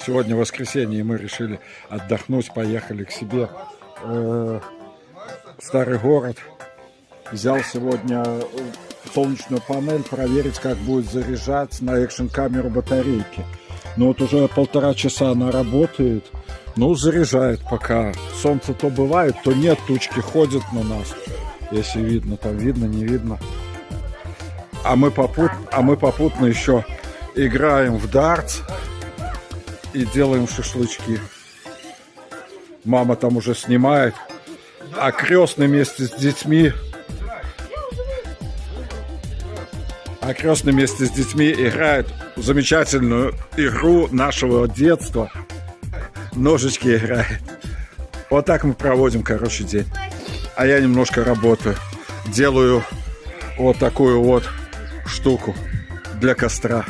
Сегодня воскресенье, и мы решили отдохнуть, поехали к себе в старый город. Взял сегодня солнечную панель, проверить, как будет заряжать на экшн-камеру батарейки. Ну вот уже 1,5 часа она работает. Ну, заряжает пока. Солнце то бывает, то нет, тучки ходят на нас. Если видно, там видно, не видно. А мы попутно еще играем в дартс и делаем шашлычки. Мама там уже снимает. А крестный вместе с детьми играет в замечательную игру нашего детства. Ножички играет. Вот так мы проводим, короче, день. А я немножко работаю. Делаю вот такую вот штуку для костра.